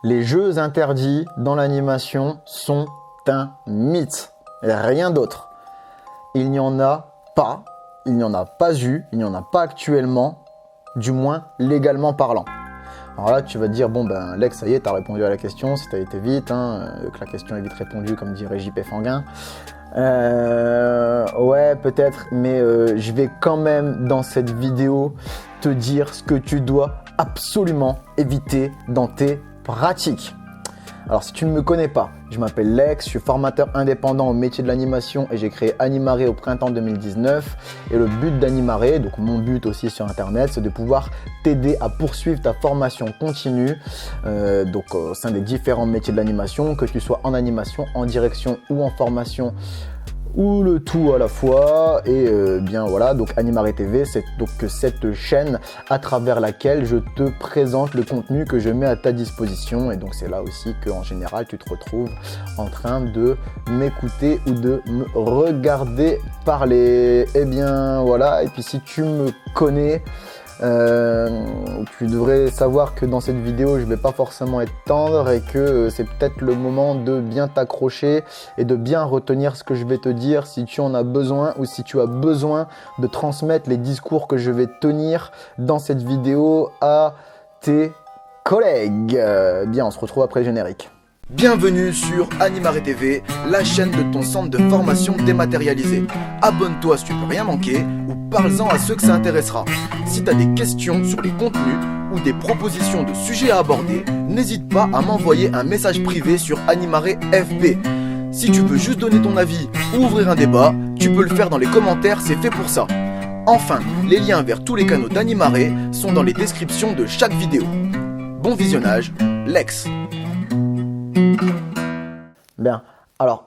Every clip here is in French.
Les jeux interdits dans l'animation sont un mythe et rien d'autre. Il n'y en a pas, il n'y en a pas eu, il n'y en a pas actuellement, du moins légalement parlant. Alors là, tu vas te dire, bon ben Lex, ça y est, t'as répondu à la question, si t'as été vite, que la question est vite répondue, comme dirait JP Fanguin. Ouais, peut-être, mais je vais quand même dans cette vidéo te dire ce que tu dois absolument éviter dans tes pratiques. Alors si tu ne me connais pas, je m'appelle Lex, je suis formateur indépendant au métier de l'animation et j'ai créé Animare au printemps 2019. Et le but d'Animare, donc mon but aussi sur internet, c'est de pouvoir t'aider à poursuivre ta formation continue au sein des différents métiers de l'animation, que tu sois en animation, en direction ou en formation, ou le tout à la fois. Et bien voilà, donc Animare TV, c'est donc cette chaîne à travers laquelle je te présente le contenu que je mets à ta disposition. Et donc c'est là aussi qu'en général tu te retrouves en train de m'écouter ou de me regarder parler. Et bien voilà, et puis si tu me connais, tu devrais savoir que dans cette vidéo je vais pas forcément être tendre et que c'est peut-être le moment de bien t'accrocher et de bien retenir ce que je vais te dire si tu en as besoin ou si tu as besoin de transmettre les discours que je vais tenir dans cette vidéo à tes collègues. Bien, on se retrouve après le générique. Bienvenue sur Animare TV, la chaîne de ton centre de formation dématérialisé. Abonne-toi si tu veux rien manquer ou parle-en à ceux que ça intéressera. Si tu as des questions sur les contenus ou des propositions de sujets à aborder, n'hésite pas à m'envoyer un message privé sur Animare FB. Si tu veux juste donner ton avis ou ouvrir un débat, tu peux le faire dans les commentaires, c'est fait pour ça. Enfin, les liens vers tous les canaux d'Animare sont dans les descriptions de chaque vidéo. Bon visionnage, Lex. Bien, alors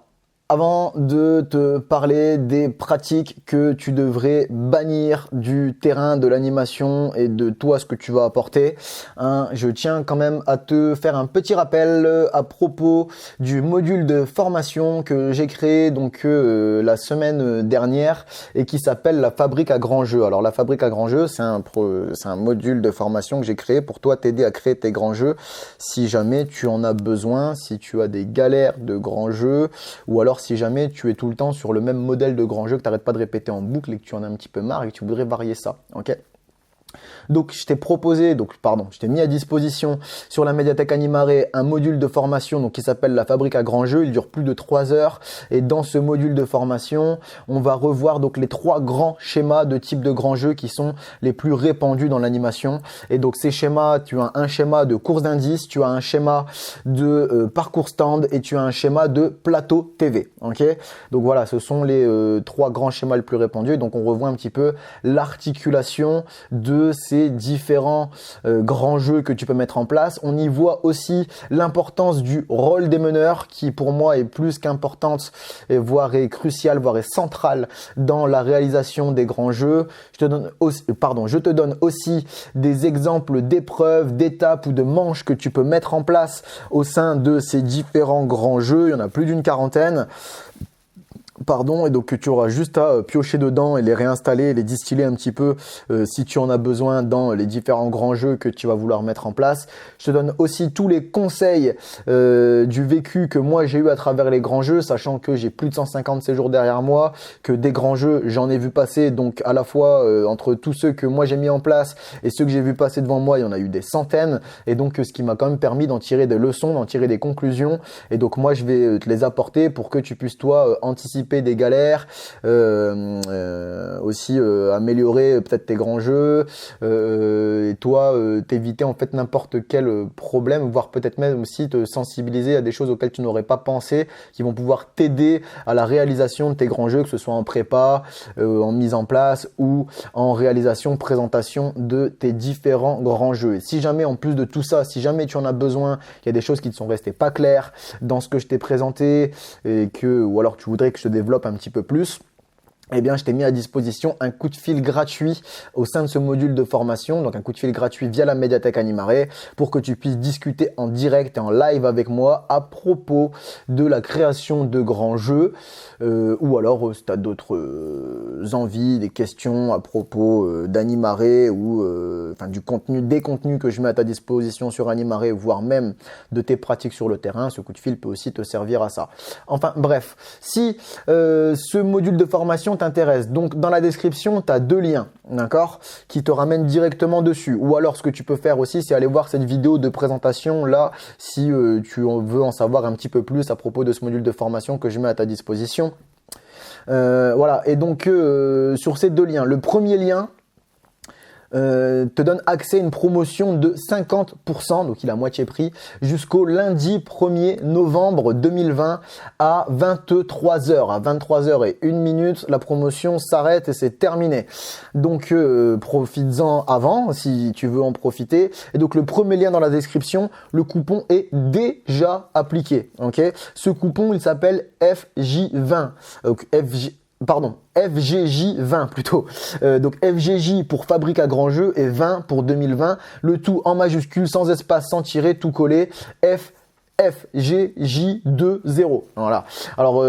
avant de te parler des pratiques que tu devrais bannir du terrain de l'animation et de toi ce que tu vas apporter, je tiens quand même à te faire un petit rappel à propos du module de formation que j'ai créé la semaine dernière et qui s'appelle la fabrique à grands jeux. Alors la fabrique à grands jeux, c'est un module de formation que j'ai créé pour toi t'aider à créer tes grands jeux si jamais tu en as besoin, si tu as des galères de grands jeux ou alors si jamais tu es tout le temps sur le même modèle de grand jeu que tu n'arrêtes pas de répéter en boucle et que tu en as un petit peu marre et que tu voudrais varier ça. Ok ? Donc je t'ai mis à disposition sur la médiathèque Animare un module de formation qui s'appelle la fabrique à grands jeux. Il dure plus de 3 heures et dans ce module de formation, on va revoir les 3 grands schémas de type de grands jeux qui sont les plus répandus dans l'animation. Et donc ces schémas, tu as un schéma de course d'indices, tu as un schéma de parcours stand et tu as un schéma de plateau TV. Ok ? Donc voilà, ce sont les 3 grands schémas les plus répandus. Donc on revoit un petit peu l'articulation de ces différents grands jeux que tu peux mettre en place. On y voit aussi l'importance du rôle des meneurs qui pour moi est plus qu'importante et voire est cruciale, voire est centrale dans la réalisation des grands jeux. Je te donne aussi des exemples d'épreuves, d'étapes ou de manches que tu peux mettre en place au sein de ces différents grands jeux. Il y en a plus d'une quarantaine. Et donc tu auras juste à piocher dedans et les réinstaller et les distiller un petit peu si tu en as besoin dans les différents grands jeux que tu vas vouloir mettre en place. Je te donne aussi tous les conseils du vécu que moi j'ai eu à travers les grands jeux, sachant que j'ai plus de 150 séjours derrière moi, que des grands jeux j'en ai vu passer, donc à la fois entre tous ceux que moi j'ai mis en place et ceux que j'ai vu passer devant moi, il y en a eu des centaines, et donc ce qui m'a quand même permis d'en tirer des leçons, d'en tirer des conclusions, et donc moi je vais te les apporter pour que tu puisses toi anticiper des galères, aussi améliorer peut-être tes grands jeux et toi t'éviter en fait n'importe quel problème, voire peut-être même aussi te sensibiliser à des choses auxquelles tu n'aurais pas pensé, qui vont pouvoir t'aider à la réalisation de tes grands jeux, que ce soit en prépa, en mise en place ou en réalisation, présentation de tes différents grands jeux. Et si jamais en plus de tout ça, si jamais tu en as besoin, il y a des choses qui te sont restées pas claires dans ce que je t'ai présenté ou alors tu voudrais que je te développe un petit peu plus, eh bien, je t'ai mis à disposition un coup de fil gratuit au sein de ce module de formation, donc un coup de fil gratuit via la médiathèque Animare pour que tu puisses discuter en direct et en live avec moi à propos de la création de grands jeux ou alors si tu as d'autres envies, des questions à propos d'Animare ou enfin du contenu, des contenus que je mets à ta disposition sur Animare, voire même de tes pratiques sur le terrain. Ce coup de fil peut aussi te servir à ça. Enfin bref, si ce module de formation t'intéresse, donc dans la description, tu as 2 liens, d'accord, qui te ramènent directement dessus. Ou alors ce que tu peux faire aussi, c'est aller voir cette vidéo de présentation là, si tu veux en savoir un petit peu plus à propos de ce module de formation que je mets à ta disposition. Voilà, et donc sur ces 2 liens, le premier lien te donne accès à une promotion de 50%, donc il a moitié prix, jusqu'au lundi 1er novembre 2020 à 23h. À 23h01, la promotion s'arrête et c'est terminé. Donc profites-en avant si tu veux en profiter. Et donc le premier lien dans la description, le coupon est déjà appliqué. Okay, ce coupon, il s'appelle FJ20. Donc FGJ20 plutôt. Donc FGJ pour Fabrique à grands jeux et 20 pour 2020. Le tout en majuscule, sans espace, sans tiret, tout collé. FGJ20. Voilà. Alors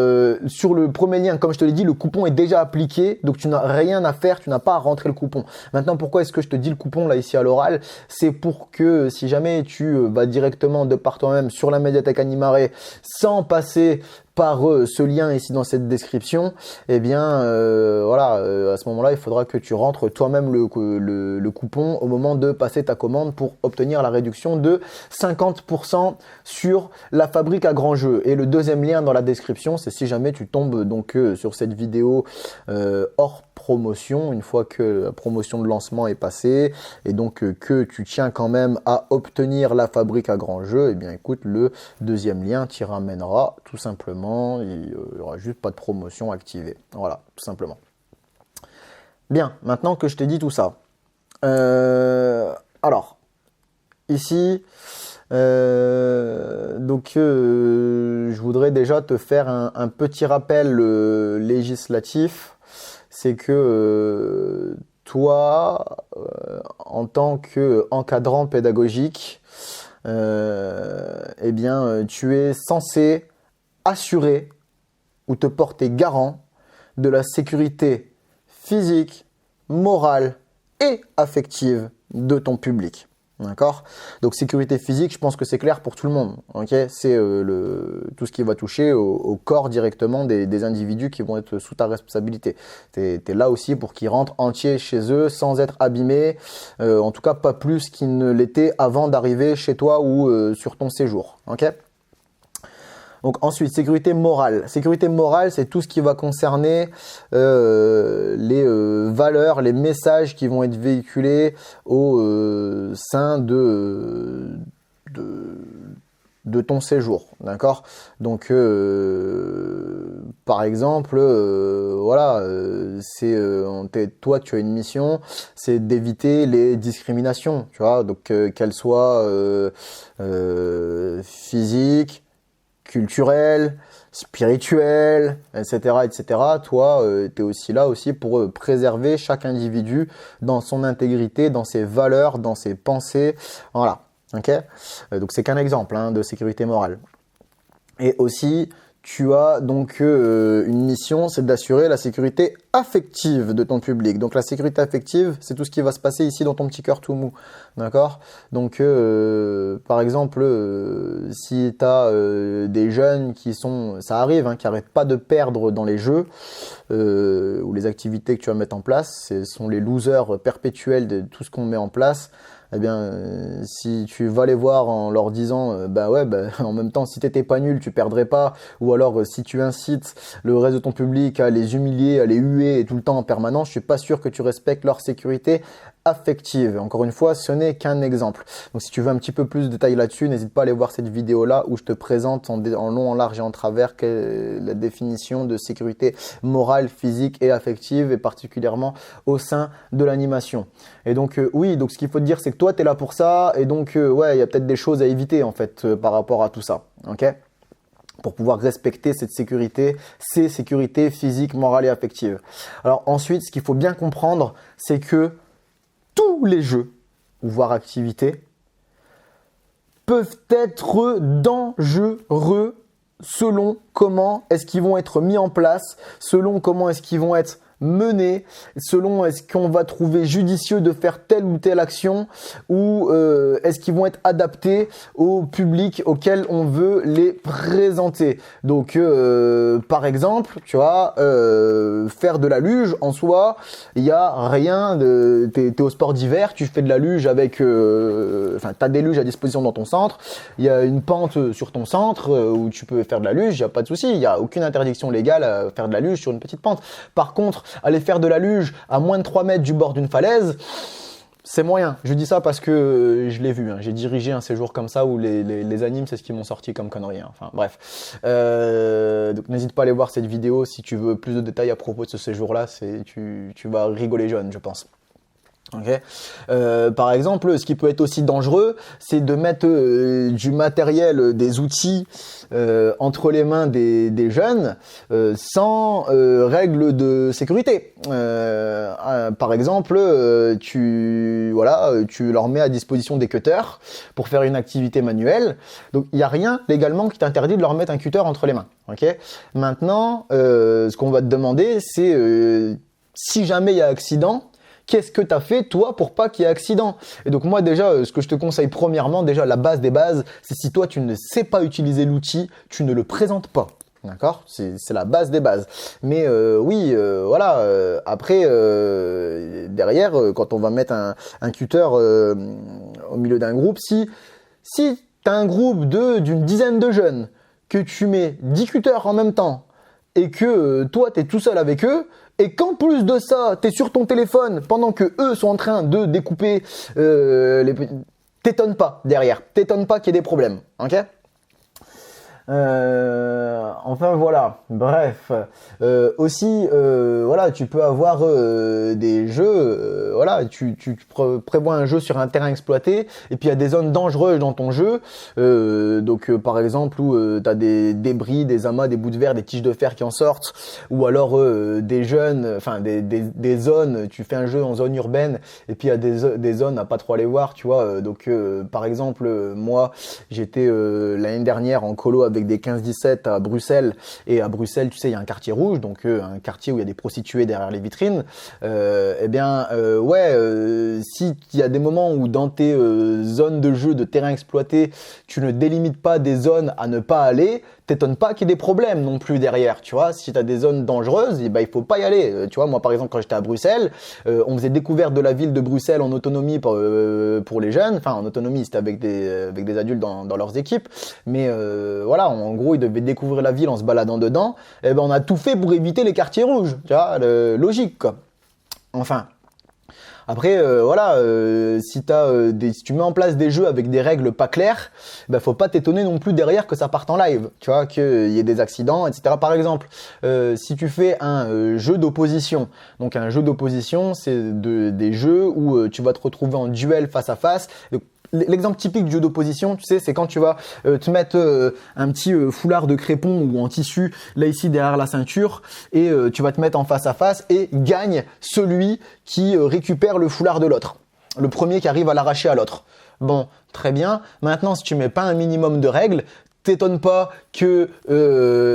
sur le premier lien, comme je te l'ai dit, le coupon est déjà appliqué, donc tu n'as rien à faire, tu n'as pas à rentrer le coupon. Maintenant, pourquoi est-ce que je te dis le coupon là ici à l'oral? C'est pour que si jamais tu vas directement de par toi-même sur la médiathèque Animare sans passer par ce lien ici dans cette description, eh bien voilà, à ce moment-là, il faudra que tu rentres toi-même le coupon au moment de passer ta commande pour obtenir la réduction de 50% sur la Fabrique à grands jeux. Et le deuxième lien dans la description, c'est si jamais tu tombes donc sur cette vidéo hors promotion, une fois que la promotion de lancement est passée et donc que tu tiens quand même à obtenir la Fabrique à grands jeux, eh bien écoute, le deuxième lien t'y ramènera tout simplement, il n'y aura juste pas de promotion activée. Voilà, tout simplement. Bien, maintenant que je t'ai dit tout ça, alors, ici, je voudrais déjà te faire un petit rappel législatif. C'est que toi, en tant qu'encadrant pédagogique, eh bien, tu es censé assurer ou te porter garant de la sécurité physique, morale et affective de ton public. D'accord? Donc sécurité physique, je pense que c'est clair pour tout le monde. Okay, c'est tout ce qui va toucher au corps directement des individus qui vont être sous ta responsabilité. Tu es là aussi pour qu'ils rentrent entiers chez eux sans être abîmés, en tout cas pas plus qu'ils ne l'étaient avant d'arriver chez toi ou sur ton séjour. Okay? Donc ensuite, sécurité morale. Sécurité morale, c'est tout ce qui va concerner les valeurs, les messages qui vont être véhiculés au sein de ton séjour, d'accord? Donc par exemple, voilà, toi tu as une mission, c'est d'éviter les discriminations, tu vois, donc qu'elles soient physiques, culturel, spirituel, etc., etc. Toi, tu es aussi là aussi pour préserver chaque individu dans son intégrité, dans ses valeurs, dans ses pensées. Voilà. Okay, donc, c'est qu'un exemple de sécurité morale. Et aussi, tu as donc une mission, c'est d'assurer la sécurité affective de ton public. Donc la sécurité affective, c'est tout ce qui va se passer ici dans ton petit cœur tout mou. D'accord? Donc par exemple, si tu as des jeunes qui sont, ça arrive, qui n'arrêtent pas de perdre dans les jeux ou les activités que tu vas mettre en place, ce sont les losers perpétuels de tout ce qu'on met en place. Eh bien, si tu vas les voir en leur disant, en même temps, si t'étais pas nul, tu perdrais pas, ou alors si tu incites le reste de ton public à les humilier, à les huer et tout le temps en permanence, je suis pas sûr que tu respectes leur sécurité affective. Encore une fois, ce n'est qu'un exemple. Donc, si tu veux un petit peu plus de détails là-dessus, n'hésite pas à aller voir cette vidéo-là où je te présente en long, en large et en travers la définition de sécurité morale, physique et affective, et particulièrement au sein de l'animation. Et donc, oui, donc ce qu'il faut te dire, c'est que toi, tu es là pour ça, et donc, ouais, il y a peut-être des choses à éviter, en fait, par rapport à tout ça. Ok ? pour pouvoir respecter cette sécurité, ces sécurités physiques, morales et affectives. Alors ensuite, ce qu'il faut bien comprendre, c'est que tous les jeux, ou voire activités, peuvent être dangereux selon comment est-ce qu'ils vont être mis en place, selon comment est-ce qu'ils vont être menés, selon est-ce qu'on va trouver judicieux de faire telle ou telle action ou est-ce qu'ils vont être adaptés au public auquel on veut les présenter. Donc par exemple, tu vois, faire de la luge en soi, il y a rien de t'es au sport d'hiver, tu fais de la luge avec t'as des luges à disposition dans ton centre, il y a une pente sur ton centre où tu peux faire de la luge, il y a pas de souci, il y a aucune interdiction légale à faire de la luge sur une petite pente. Par contre, aller faire de la luge à moins de 3 mètres du bord d'une falaise, c'est moyen. Je dis ça parce que je l'ai vu. Hein. J'ai dirigé un séjour comme ça où les animes, c'est ce qui m'ont sorti comme connerie. Hein. Enfin bref. Donc n'hésite pas à aller voir cette vidéo si tu veux plus de détails à propos de ce séjour-là. Tu vas rigoler jeune, je pense. Okay. Par exemple, ce qui peut être aussi dangereux, c'est de mettre du matériel, des outils entre les mains des jeunes sans règles de sécurité. Par exemple, tu leur mets à disposition des cutters pour faire une activité manuelle. Donc il n'y a rien légalement qui t'interdit de leur mettre un cutter entre les mains. Okay. Maintenant, ce qu'on va te demander, c'est si jamais il y a accident, qu'est-ce que tu as fait, toi, pour pas qu'il y ait accident? Et donc, moi, déjà, ce que je te conseille, premièrement, déjà, la base des bases, c'est si toi, tu ne sais pas utiliser l'outil, tu ne le présentes pas. D'accord? C'est la base des bases. Mais oui, voilà. Après, derrière, quand on va mettre un cutter au milieu d'un groupe, si tu as un groupe d'une dizaine de jeunes, que tu mets 10 cutters en même temps, et que toi, tu es tout seul avec eux, et qu'en plus de ça, tu es sur ton téléphone pendant que eux sont en train de découper t'étonne pas derrière. T'étonne pas qu'il y ait des problèmes. Ok? Enfin voilà, bref. Aussi, voilà, tu peux avoir des jeux. Voilà, tu prévois un jeu sur un terrain exploité, et puis il y a des zones dangereuses dans ton jeu. Donc, par exemple, où tu as des débris, des amas, des bouts de verre, des tiges de fer qui en sortent, ou alors des jeunes, enfin des zones. Tu fais un jeu en zone urbaine, et puis il y a des zones à pas trop aller voir, tu vois. Donc, par exemple, moi, j'étais l'année dernière en colo avec des 15-17 à Bruxelles, et à Bruxelles, tu sais, il y a un quartier rouge, donc un quartier où il y a des prostituées derrière les vitrines. Si il y a des moments où dans tes zones de jeu, de terrain exploité, tu ne délimites pas des zones à ne pas aller, t'étonne pas qu'il y ait des problèmes non plus derrière, tu vois. Si tu as des zones dangereuses, il faut pas y aller. Tu vois, moi par exemple quand j'étais à Bruxelles, on faisait découverte de la ville de Bruxelles en autonomie pour les jeunes, enfin en autonomie, c'était avec des adultes dans leurs équipes, mais voilà, en gros, ils devaient découvrir la ville en se baladant dedans. Et ben on a tout fait pour éviter les quartiers rouges, tu vois, logique quoi. Enfin, après, si tu mets en place des jeux avec des règles pas claires, ben faut pas t'étonner non plus derrière que ça parte en live, tu vois, qu'il y ait des accidents, etc. Par exemple, si tu fais un jeu d'opposition, donc un jeu d'opposition, c'est des jeux où tu vas te retrouver en duel face à face. L'exemple typique du jeu d'opposition, tu sais, c'est quand tu vas te mettre un petit foulard de crépon ou en tissu, là ici derrière la ceinture, et tu vas te mettre en face à face et gagne celui qui récupère le foulard de l'autre. Le premier qui arrive à l'arracher à l'autre. Bon, très bien. Maintenant, si tu mets pas un minimum de règles, t'étonne pas que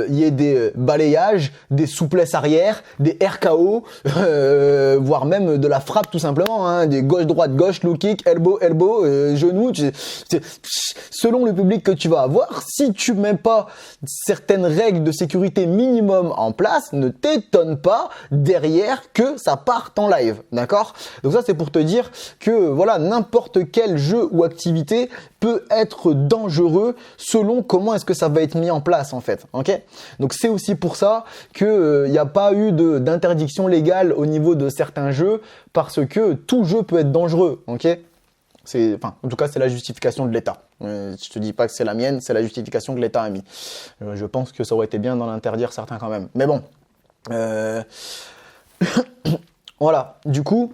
y ait des balayages, des souplesses arrière, des RKO, voire même de la frappe tout simplement, hein, des gauche-droite, gauche, low kick, elbow, genou. Selon le public que tu vas avoir, si tu mets pas certaines règles de sécurité minimum en place, ne t'étonne pas derrière que ça parte en live, d'accord? Donc ça c'est pour te dire que voilà, n'importe quel jeu ou activité peut être dangereux selon comment est-ce que ça va être mis en place en fait. Ok? Donc c'est aussi pour ça que il n'y a pas eu d'interdiction légale au niveau de certains jeux parce que tout jeu peut être dangereux. Ok? En tout cas, c'est la justification de l'État. Je te dis pas que c'est la mienne, c'est la justification que l'État a mis. Je pense que ça aurait été bien d'en interdire certains quand même. Mais bon, voilà. Du coup.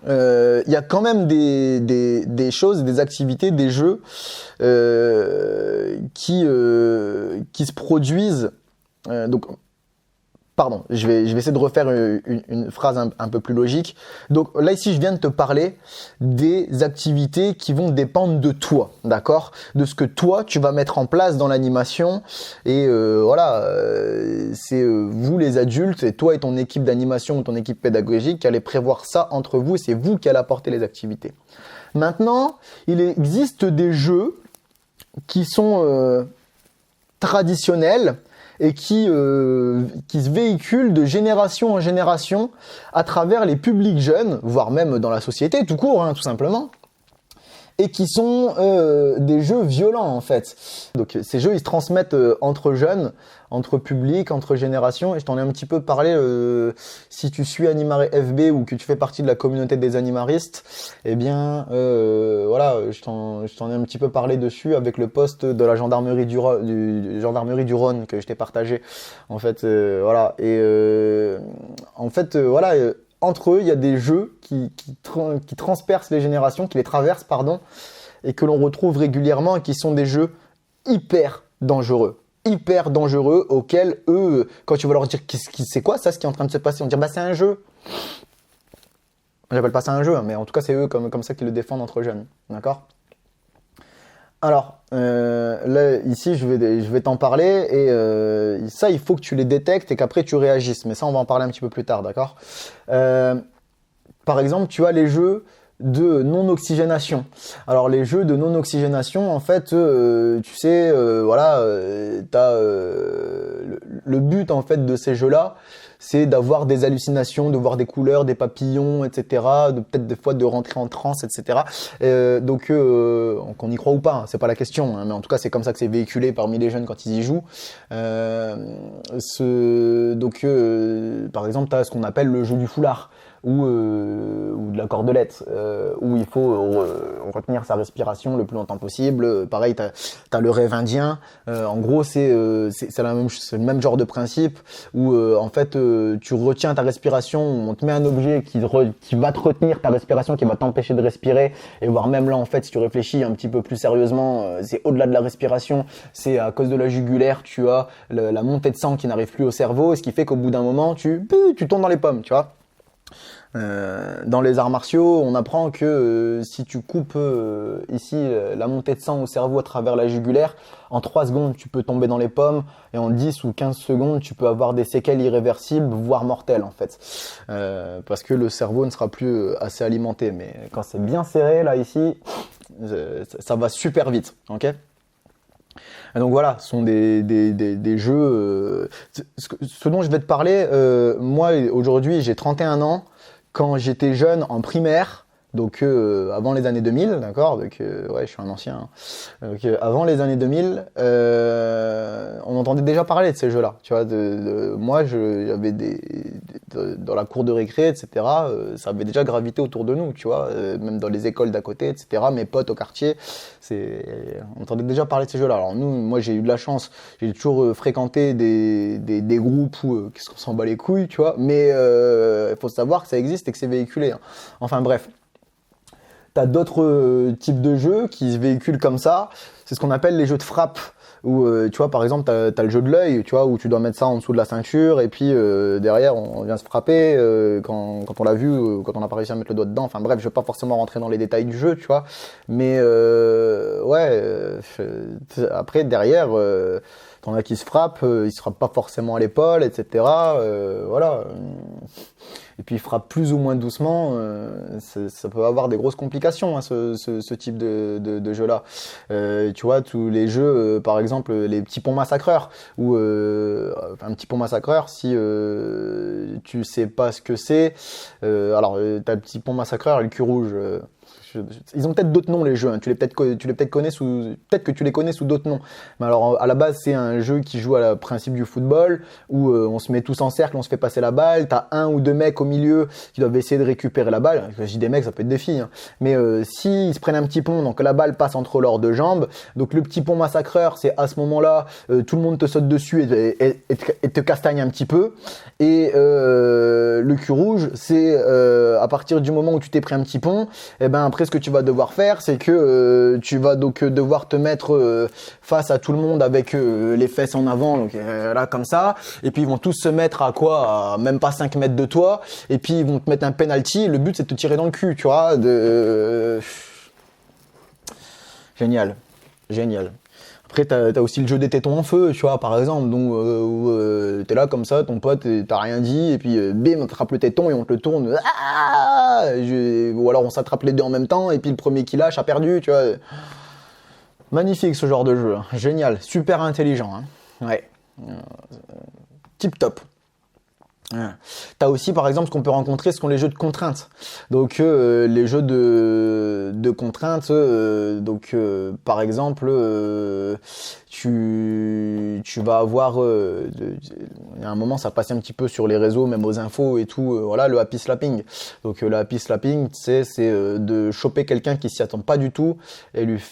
Il y a quand même des choses, des activités, des jeux qui se produisent. Donc, pardon, je vais essayer de refaire une phrase un peu plus logique. Donc là ici, je viens de te parler des activités qui vont dépendre de toi, d'accord? De ce que toi, tu vas mettre en place dans l'animation. Et voilà, c'est vous les adultes, et toi et ton équipe d'animation ou ton équipe pédagogique qui allez prévoir ça entre vous. C'est vous qui allez apporter les activités. Maintenant, il existe des jeux qui sont traditionnels et qui se véhiculent de génération en génération à travers les publics jeunes, voire même dans la société tout court, tout simplement, et qui sont des jeux violents en fait. Donc ces jeux ils se transmettent entre jeunes, entre publics, entre générations, et je t'en ai un petit peu parlé si tu suis Animaré FB ou que tu fais partie de la communauté des animaristes, eh bien voilà, je t'en ai un petit peu parlé dessus avec le post de la gendarmerie du Rhône que je t'ai partagé en fait, voilà, et en fait voilà, entre eux, il y a des jeux qui transpercent les générations, qui les traversent, pardon, et que l'on retrouve régulièrement et qui sont des jeux hyper dangereux auxquels eux, quand tu vas leur dire c'est quoi ça, ce qui est en train de se passer, on va dire bah c'est un jeu. J'appelle pas ça un jeu, mais en tout cas c'est eux comme ça qui le défendent entre jeunes, d'accord? Alors, là, ici, je vais t'en parler et ça, il faut que tu les détectes et qu'après tu réagisses. Mais ça, on va en parler un petit peu plus tard, d'accord? Par exemple, tu as les jeux de non-oxygénation. Alors, les jeux de non-oxygénation, en fait, tu sais, voilà, le but, en fait, de ces jeux-là, c'est d'avoir des hallucinations, de voir des couleurs, des papillons, etc. Peut-être des fois de rentrer en transe, etc. Donc qu'on y croit ou pas, c'est pas la question, mais en tout cas c'est comme ça que c'est véhiculé parmi les jeunes quand ils y jouent. Par exemple, tu as ce qu'on appelle le jeu du foulard ou de la cordelette, où il faut retenir sa respiration le plus longtemps possible. Pareil, t'as le rêve indien. En gros, c'est le même genre de principe où en fait tu retiens ta respiration. On te met un objet qui va te retenir ta respiration, qui va t'empêcher de respirer. Et voire même là, en fait, si tu réfléchis un petit peu plus sérieusement, c'est au-delà de la respiration. C'est à cause de la jugulaire, tu as la montée de sang qui n'arrive plus au cerveau, ce qui fait qu'au bout d'un moment, tu tombes dans les pommes, tu vois. Dans les arts martiaux, on apprend que si tu coupes ici la montée de sang au cerveau à travers la jugulaire, en 3 secondes tu peux tomber dans les pommes et en 10 ou 15 secondes tu peux avoir des séquelles irréversibles, voire mortelles en fait, parce que le cerveau ne sera plus assez alimenté. Mais quand c'est bien serré là ici, ça va super vite, ok? Et donc voilà, ce sont des jeux. Ce dont je vais te parler, moi aujourd'hui j'ai 31 ans. Quand j'étais jeune en primaire, donc avant les années 2000, d'accord, donc ouais, je suis un ancien. Donc, avant les années 2000, on entendait déjà parler de ces jeux-là. Tu vois, moi, j'avais dans la cour de récré, etc. Ça avait déjà gravité autour de nous, tu vois, même dans les écoles d'à côté, etc. Mes potes au quartier, on entendait déjà parler de ces jeux-là. Alors moi, j'ai eu de la chance, j'ai toujours fréquenté des groupes où qu'est-ce qu'on s'en bat les couilles, tu vois. Mais il faut savoir que ça existe et que c'est véhiculé. Enfin bref. T'as d'autres types de jeux qui se véhiculent comme ça. C'est ce qu'on appelle les jeux de frappe. Où tu vois, par exemple, t'as le jeu de l'œil, tu vois, où tu dois mettre ça en dessous de la ceinture et puis derrière on vient se frapper quand on l'a vu, quand on n'a pas réussi à mettre le doigt dedans. Enfin bref, je vais pas forcément rentrer dans les détails du jeu, tu vois. Mais après derrière, t'en as qui se frappent, ils se frappent pas forcément à l'épaule, etc. Voilà. Et puis il frappe plus ou moins doucement, ça peut avoir des grosses complications, ce type de jeu-là. Tu vois, tous les jeux, par exemple, les petits ponts massacreurs, ou un petit pont massacreur, si tu sais pas ce que c'est, alors t'as le petit pont massacreur et le cul rouge. Ils ont peut-être d'autres noms les jeux, tu les connais peut-être que tu les connais sous d'autres noms. Mais alors à la base c'est un jeu qui joue à la principe du football où on se met tous en cercle, on se fait passer la balle, t'as 1 ou 2 mecs au milieu qui doivent essayer de récupérer la balle. Je dis des mecs, ça peut être des filles, hein. Mais s'ils se prennent un petit pont, donc la balle passe entre leurs 2 jambes, donc le petit pont massacreur, c'est à ce moment-là tout le monde te saute dessus et te castagne un petit peu. Et le cul rouge, c'est à partir du moment où tu t'es pris un petit pont, et ben après après, ce que tu vas devoir faire, c'est que tu vas donc devoir te mettre face à tout le monde avec les fesses en avant, donc là comme ça. Et puis ils vont tous se mettre à quoi, à même pas 5 mètres de toi. Et puis ils vont te mettre un penalty. Le but, c'est de te tirer dans le cul, tu vois. Génial, génial. Après, t'as aussi le jeu des tétons en feu, tu vois, par exemple, donc où t'es là comme ça, ton pote, t'as rien dit, et puis bim, on t'attrape le téton et on te le tourne, ou alors on s'attrape les deux en même temps, et puis le premier qui lâche a perdu, tu vois. Magnifique ce genre de jeu, hein. Génial, super intelligent, hein. Ouais, tip top. Ouais. T'as aussi par exemple ce qu'on peut rencontrer, ce sont les jeux de contraintes. Donc les jeux de contraintes, par exemple tu vas avoir il y a un moment ça passe un petit peu sur les réseaux, même aux infos et tout, voilà, le happy slapping. Donc le happy slapping, c'est de choper quelqu'un qui s'y attend pas du tout et lui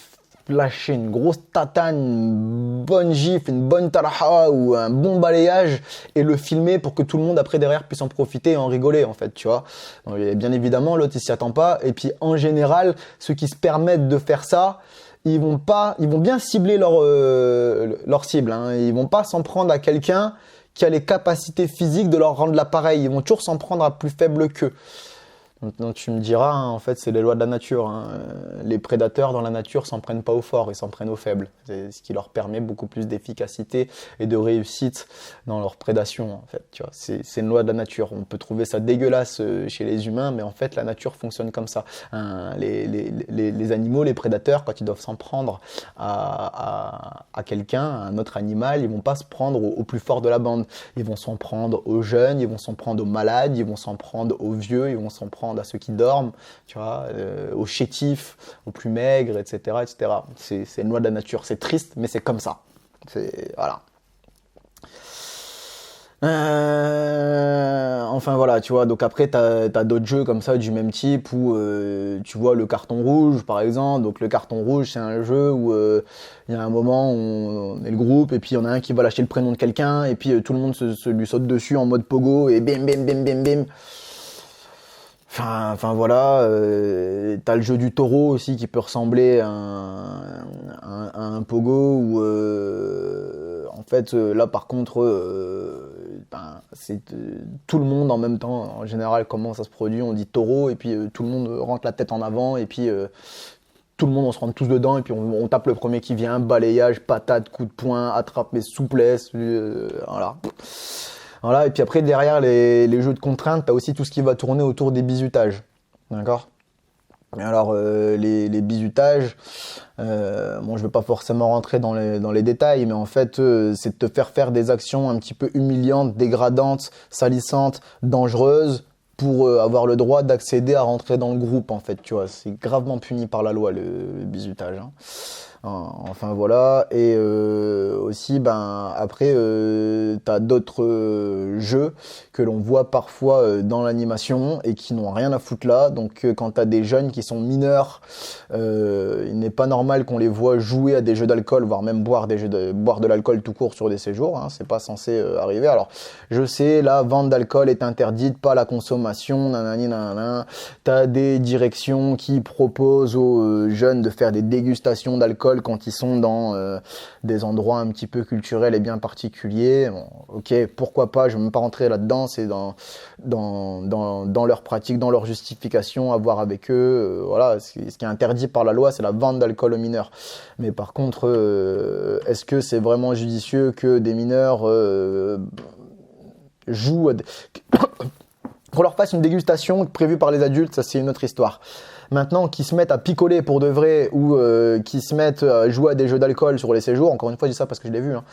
lâcher une grosse tatane, une bonne gifle, une bonne taraha ou un bon balayage et le filmer pour que tout le monde après derrière puisse en profiter et en rigoler en fait, tu vois. Donc, bien évidemment, l'autre il s'y attend pas et puis en général, ceux qui se permettent de faire ça, ils vont bien cibler leur cible, hein. Ils vont pas s'en prendre à quelqu'un qui a les capacités physiques de leur rendre l'appareil. Ils vont toujours s'en prendre à plus faible qu'eux. Donc tu me diras, hein, en fait, c'est les lois de la nature, hein. Les prédateurs dans la nature s'en prennent pas aux forts, ils s'en prennent aux faibles. C'est ce qui leur permet beaucoup plus d'efficacité et de réussite dans leur prédation, en fait. Tu vois, c'est une loi de la nature. On peut trouver ça dégueulasse chez les humains, mais en fait, la nature fonctionne comme ça. Hein, les animaux, les prédateurs, quand ils doivent s'en prendre à quelqu'un, à un autre animal, ils vont pas se prendre au plus fort de la bande. Ils vont s'en prendre aux jeunes, ils vont s'en prendre aux malades, ils vont s'en prendre aux vieux, ils vont s'en prendre à ceux qui dorment, tu vois, aux chétifs, aux plus maigres, etc., etc. C'est une loi de la nature. C'est triste, mais c'est comme ça. Voilà. Enfin voilà, tu vois, donc après t'as d'autres jeux comme ça du même type où tu vois le carton rouge par exemple. Donc le carton rouge, c'est un jeu où il y a un moment où on est le groupe et puis il y en a un qui va lâcher le prénom de quelqu'un et puis tout le monde se lui saute dessus en mode pogo et bim bim bim bim bim. Enfin voilà, t'as le jeu du taureau aussi qui peut ressembler à un pogo où en fait là par contre c'est tout le monde en même temps. En général, comment ça se produit, on dit taureau et puis tout le monde rentre la tête en avant et puis tout le monde on se rentre tous dedans et puis on tape le premier qui vient, balayage, patate, coup de poing, attrape mais souplesse, voilà. Voilà, et puis après, derrière les jeux de contraintes, tu as aussi tout ce qui va tourner autour des bizutages. D'accord ? Alors, les bizutages, bon, je ne vais pas forcément rentrer dans les détails, mais en fait, c'est de te faire des actions un petit peu humiliantes, dégradantes, salissantes, dangereuses, pour avoir le droit d'accéder à rentrer dans le groupe, en fait, tu vois. C'est gravement puni par la loi, le bizutage, hein. Enfin voilà, et aussi après t'as d'autres jeux que l'on voit parfois dans l'animation et qui n'ont rien à foutre là. Donc quand t'as des jeunes qui sont mineurs, il n'est pas normal qu'on les voit jouer à des jeux d'alcool, voire même boire de l'alcool tout court sur des séjours, hein. C'est pas censé arriver. Alors je sais, la vente d'alcool est interdite, pas la consommation, nanani nanana. T'as des directions qui proposent aux jeunes de faire des dégustations d'alcool quand ils sont dans des endroits un petit peu culturels et bien particuliers. Bon, ok, pourquoi pas, je ne vais même pas rentrer là-dedans, c'est dans leur pratique, dans leur justification à voir avec eux. Voilà, ce qui est interdit par la loi, c'est la vente d'alcool aux mineurs. Mais par contre, est-ce que c'est vraiment judicieux que des mineurs jouent qu'on leur fasse une dégustation prévue par les adultes? Ça, c'est une autre histoire. Maintenant, qu'ils se mettent à picoler pour de vrai ou qu'ils se mettent à jouer à des jeux d'alcool sur les séjours, encore une fois, je dis ça parce que je l'ai vu, hein,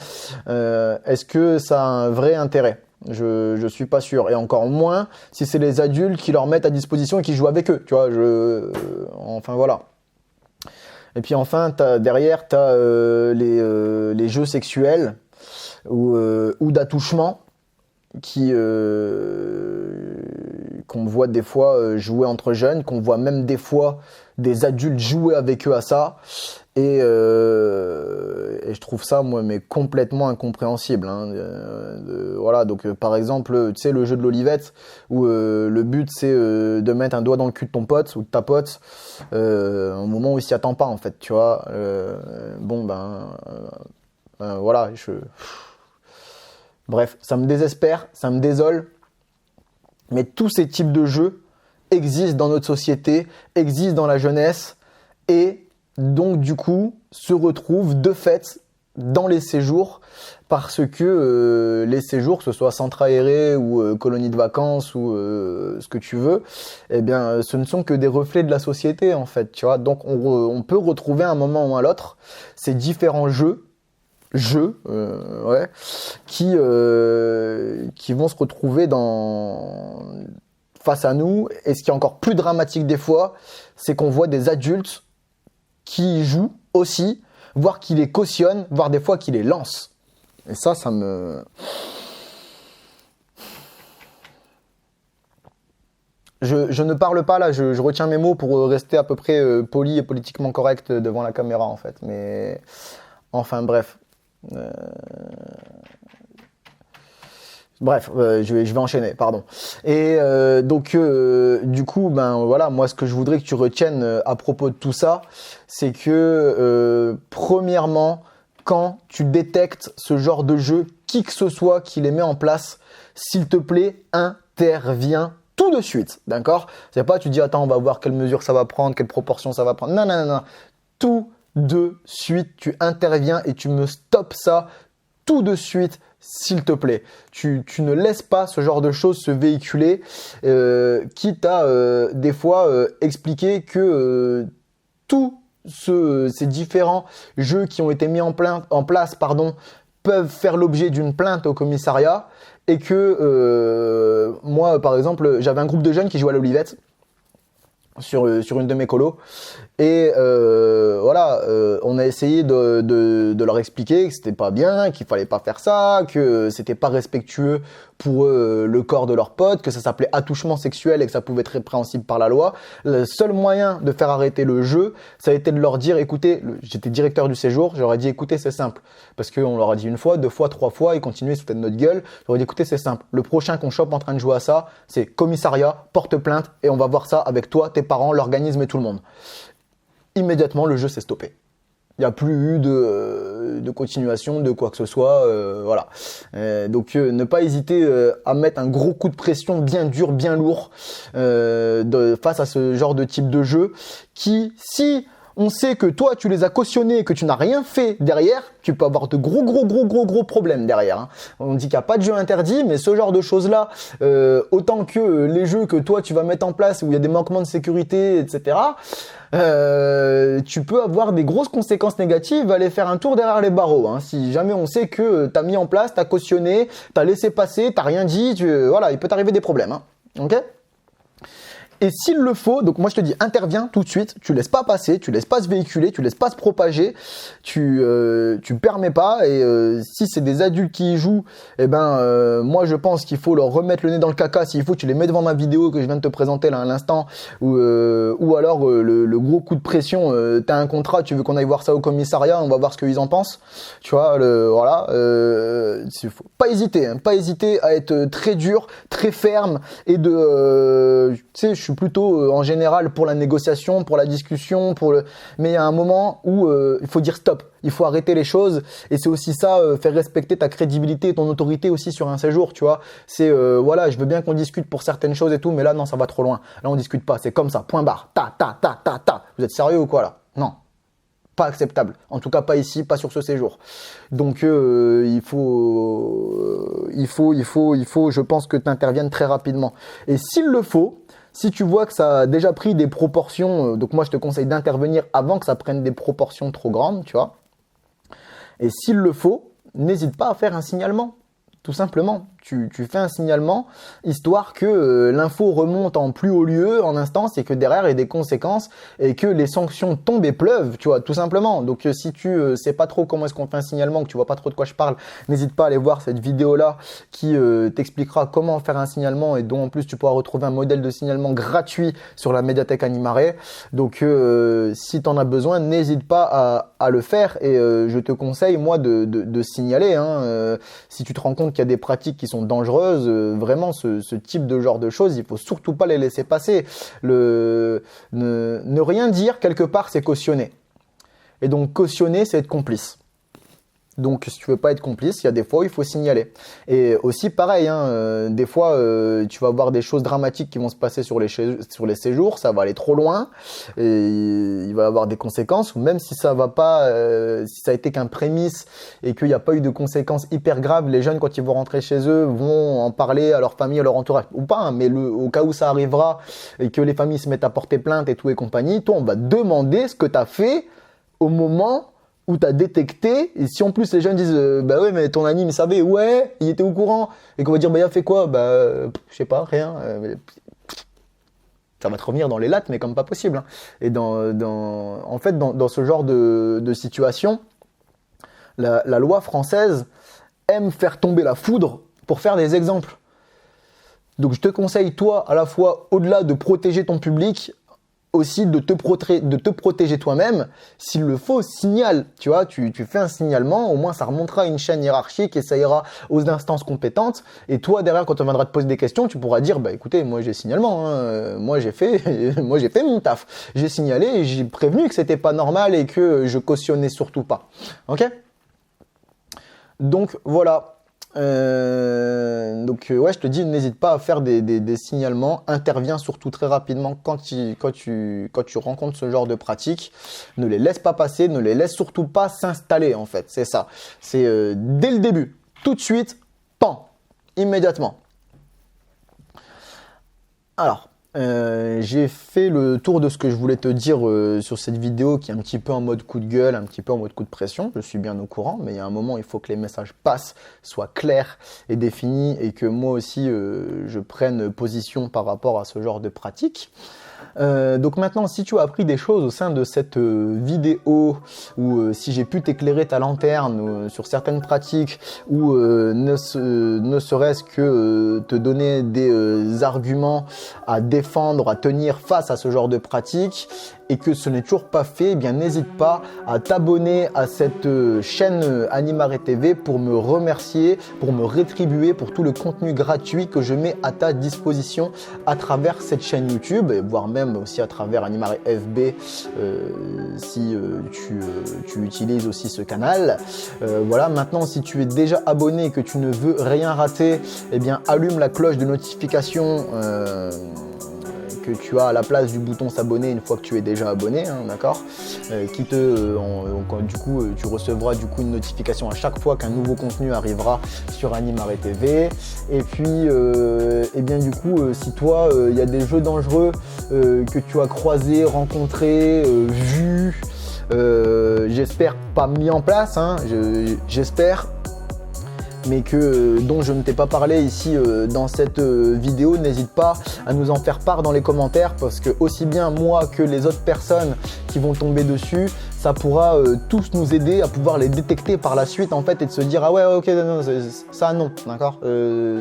est-ce que ça a un vrai intérêt? Je suis pas sûr. Et encore moins si c'est les adultes qui leur mettent à disposition et qui jouent avec eux, tu vois. Enfin, voilà. Et puis enfin, derrière, tu as les jeux sexuels ou d'attouchement qu'on voit des fois jouer entre jeunes, qu'on voit même des fois des adultes jouer avec eux à ça. Et Et je trouve ça, moi, mais complètement incompréhensible. Hein. Voilà, donc par exemple, tu sais, le jeu de l'olivette, où le but c'est de mettre un doigt dans le cul de ton pote ou de ta pote, au moment où il s'y attend pas, en fait, tu vois. Voilà, bref, ça me désespère, ça me désole. Mais tous ces types de jeux existent dans notre société, existent dans la jeunesse, et donc du coup se retrouvent de fait dans les séjours, parce que les séjours, que ce soit centre aéré ou colonie de vacances ou ce que tu veux, eh bien ce ne sont que des reflets de la société, en fait, tu vois. Donc on peut retrouver à un moment ou à l'autre ces différents jeux qui vont se retrouver face à nous. Et ce qui est encore plus dramatique des fois, c'est qu'on voit des adultes qui y jouent aussi, voire qui les cautionnent, voire des fois qui les lancent. Et ça me... Je ne parle pas là, je retiens mes mots pour rester à peu près poli et politiquement correct devant la caméra, en fait. Mais enfin bref. Je vais enchaîner, pardon. Et du coup, voilà, moi ce que je voudrais que tu retiennes à propos de tout ça, c'est que premièrement, quand tu détectes ce genre de jeu, qui que ce soit qui les met en place, s'il te plaît, interviens tout de suite, d'accord? C'est pas tu dis attends, on va voir quelle mesure ça va prendre, quelle proportion ça va prendre. Non. Tout de suite, tu interviens et tu me stoppes ça tout de suite, s'il te plaît. Tu ne laisses pas ce genre de choses se véhiculer, quitte à des fois expliquer que tous ces différents jeux qui ont été mis en place, peuvent faire l'objet d'une plainte au commissariat, et que moi, par exemple, j'avais un groupe de jeunes qui jouaient à l'olivette sur une de mes colos. Et on a essayé de leur expliquer que c'était pas bien, qu'il fallait pas faire ça, que c'était pas respectueux pour le corps de leurs potes, que ça s'appelait attouchement sexuel et que ça pouvait être répréhensible par la loi. Le seul moyen de faire arrêter le jeu, ça a été de leur dire, écoutez, j'étais directeur du séjour, j'aurais dit, écoutez, c'est simple. Parce qu'on leur a dit une fois, deux fois, trois fois, ils continuaient sous notre gueule. J'aurais dit, écoutez, c'est simple. Le prochain qu'on chope en train de jouer à ça, c'est commissariat, porte plainte, et on va voir ça avec toi, tes parents, l'organisme et tout le monde. Immédiatement, le jeu s'est stoppé. Il n'y a plus eu de continuation de quoi que ce soit. Voilà. Donc, ne pas hésiter à mettre un gros coup de pression bien dur, bien lourd face à ce genre de type de jeu qui, si on sait que toi, tu les as cautionnés et que tu n'as rien fait derrière, tu peux avoir de gros problèmes derrière. Hein. On dit qu'il n'y a pas de jeu interdit, mais ce genre de choses-là, autant que les jeux que toi, tu vas mettre en place où il y a des manquements de sécurité, etc., tu peux avoir des grosses conséquences négatives à aller faire un tour derrière les barreaux. Hein. Si jamais on sait que tu as mis en place, tu as cautionné, tu as laissé passer, tu n'as rien dit, voilà, il peut t'arriver des problèmes. Hein. Ok ? Et s'il le faut, donc moi je te dis, interviens tout de suite, tu laisses pas passer, tu laisses pas se véhiculer, tu laisses pas se propager, tu permets pas. Et si c'est des adultes qui y jouent, moi je pense qu'il faut leur remettre le nez dans le caca. S'il faut, tu les mets devant ma vidéo que je viens de te présenter là à l'instant, ou alors le gros coup de pression. T'as un contrat, tu veux qu'on aille voir ça au commissariat, on va voir ce qu'ils en pensent. Tu vois, voilà. Faut pas hésiter à être très dur, très ferme et tu sais, je suis plutôt en général pour la négociation, pour la discussion, mais il y a un moment où il faut dire stop, il faut arrêter les choses, et c'est aussi ça, faire respecter ta crédibilité et ton autorité aussi sur un séjour, tu vois. C'est voilà, je veux bien qu'on discute pour certaines choses et tout, mais là non, ça va trop loin. Là on discute pas, c'est comme ça, point barre, ta. Vous êtes sérieux ou quoi là? Non. Pas acceptable. En tout cas, pas ici, pas sur ce séjour. Donc, il faut, je pense que tu interviennes très rapidement. Et s'il le faut, si tu vois que ça a déjà pris des proportions, donc moi je te conseille d'intervenir avant que ça prenne des proportions trop grandes, tu vois. Et s'il le faut, n'hésite pas à faire un signalement. Tout simplement, tu fais un signalement, histoire que l'info remonte en plus haut lieu, en instance, et que derrière, il y ait des conséquences, et que les sanctions tombent et pleuvent, tu vois, tout simplement. Donc, si tu sais pas trop comment est-ce qu'on fait un signalement, que tu vois pas trop de quoi je parle, n'hésite pas à aller voir cette vidéo-là qui t'expliquera comment faire un signalement, et dont en plus, tu pourras retrouver un modèle de signalement gratuit sur la médiathèque Animaré. Donc, si tu en as besoin, n'hésite pas à le faire, et je te conseille, moi, de signaler, hein, si tu te rends compte qu'il y a des pratiques qui sont dangereuses, vraiment ce type de genre de choses, il faut surtout pas les laisser passer. Ne rien dire quelque part, c'est cautionner. Et donc cautionner, c'est être complice. Donc, si tu veux pas être complice, il y a des fois où il faut signaler. Et aussi, pareil, hein, des fois, tu vas voir des choses dramatiques qui vont se passer sur les séjours, ça va aller trop loin, et il va y avoir des conséquences. Ou même si ça va pas, si ça a été qu'un prémisse et qu'il n'y a pas eu de conséquences hyper graves, les jeunes, quand ils vont rentrer chez eux, vont en parler à leur famille, à leur entourage, ou pas, hein, mais au cas où ça arrivera et que les familles se mettent à porter plainte et tout et compagnie, toi, on va demander ce que tu as fait au moment où tu as détecté, et si en plus les jeunes disent bah ouais mais ton anime il savait, ouais il était au courant, et qu'on va dire bah il a fait quoi, bah je sais pas, rien, ça va te revenir dans les lattes, mais comme pas possible, hein. Et en fait dans ce genre de situation, la loi française aime faire tomber la foudre pour faire des exemples. Donc je te conseille, toi, à la fois au-delà de protéger ton public, aussi de te protéger toi-même. S'il le faut, signale. Tu vois, tu fais un signalement, au moins ça remontera à une chaîne hiérarchique et ça ira aux instances compétentes. Et toi, derrière, quand on viendra te poser des questions, tu pourras dire, bah écoutez, moi j'ai signalement, hein. Moi j'ai fait mon taf. J'ai signalé et j'ai prévenu que c'était pas normal et que je cautionnais surtout pas. Ok? Donc voilà. Ouais, je te dis, n'hésite pas à faire des signalements, interviens surtout très rapidement quand tu rencontres ce genre de pratiques. Ne les laisse pas passer, ne les laisse surtout pas s'installer, en fait, c'est ça. C'est dès le début, tout de suite, pan, immédiatement. Alors, j'ai fait le tour de ce que je voulais te dire sur cette vidéo qui est un petit peu en mode coup de gueule, un petit peu en mode coup de pression. Je suis bien au courant, mais il y a un moment, il faut que les messages passent, soient clairs et définis, et que moi aussi, je prenne position par rapport à ce genre de pratique. Donc maintenant, si tu as appris des choses au sein de cette vidéo, ou si j'ai pu t'éclairer ta lanterne sur certaines pratiques, ou ne serait-ce que te donner des arguments à défendre, à tenir face à ce genre de pratiques, et que ce n'est toujours pas fait, eh bien n'hésite pas à t'abonner à cette chaîne Animaré TV pour me remercier, pour me rétribuer pour tout le contenu gratuit que je mets à ta disposition à travers cette chaîne YouTube, et voire même aussi à travers Animaré FB si tu utilises aussi ce canal. Voilà, maintenant si tu es déjà abonné et que tu ne veux rien rater, eh bien allume la cloche de notification que tu as à la place du bouton s'abonner une fois que tu es déjà abonné, hein, d'accord, du coup tu recevras du coup une notification à chaque fois qu'un nouveau contenu arrivera sur Animaré TV. Et puis et bien du coup si toi il y a des jeux dangereux que tu as croisés, rencontrés, vus, j'espère pas mis en place, hein, j'espère, mais dont je ne t'ai pas parlé ici dans cette vidéo, n'hésite pas à nous en faire part dans les commentaires, parce que aussi bien moi que les autres personnes qui vont tomber dessus, ça pourra tous nous aider à pouvoir les détecter par la suite en fait, et de se dire ah ouais ok non, ça non, d'accord,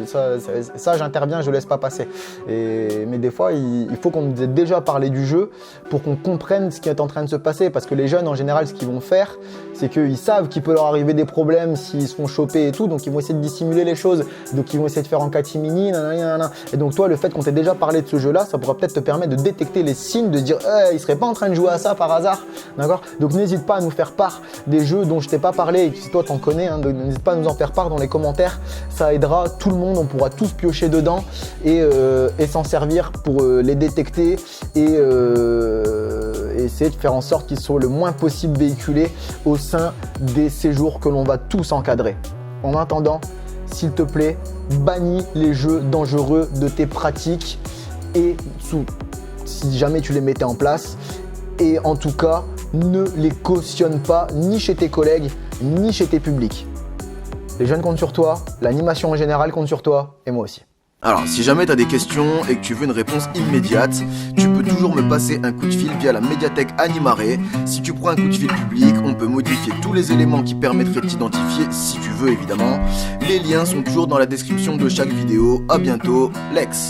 ça j'interviens, je laisse pas passer. Mais des fois il faut qu'on nous ait déjà parlé du jeu pour qu'on comprenne ce qui est en train de se passer, parce que les jeunes en général ce qu'ils vont faire, c'est qu'ils savent qu'il peut leur arriver des problèmes s'ils se font choper et tout, donc ils vont essayer de dissimuler les choses, donc ils vont essayer de faire en catimini, nanana. Et donc toi, le fait qu'on t'ait déjà parlé de ce jeu-là, ça pourra peut-être te permettre de détecter les signes, de se dire il serait pas en train de jouer à ça par hasard, d'accord. Donc n'hésite pas à nous faire part des jeux dont je t'ai pas parlé, et si toi t'en connais, hein, n'hésite pas à nous en faire part dans les commentaires, ça aidera tout le monde, on pourra tous piocher dedans et s'en servir pour les détecter et essayer de faire en sorte qu'ils soient le moins possible véhiculés au sein des séjours que l'on va tous encadrer. En attendant, s'il te plaît, bannis les jeux dangereux de tes pratiques, et si jamais tu les mettais en place, et en tout cas, ne les cautionne pas ni chez tes collègues, ni chez tes publics. Les jeunes comptent sur toi, l'animation en général compte sur toi, et moi aussi. Alors, si jamais tu as des questions et que tu veux une réponse immédiate, tu peux toujours me passer un coup de fil via la médiathèque Animare. Si tu prends un coup de fil public, on peut modifier tous les éléments qui permettraient de t'identifier, si tu veux évidemment. Les liens sont toujours dans la description de chaque vidéo. À bientôt, Lex.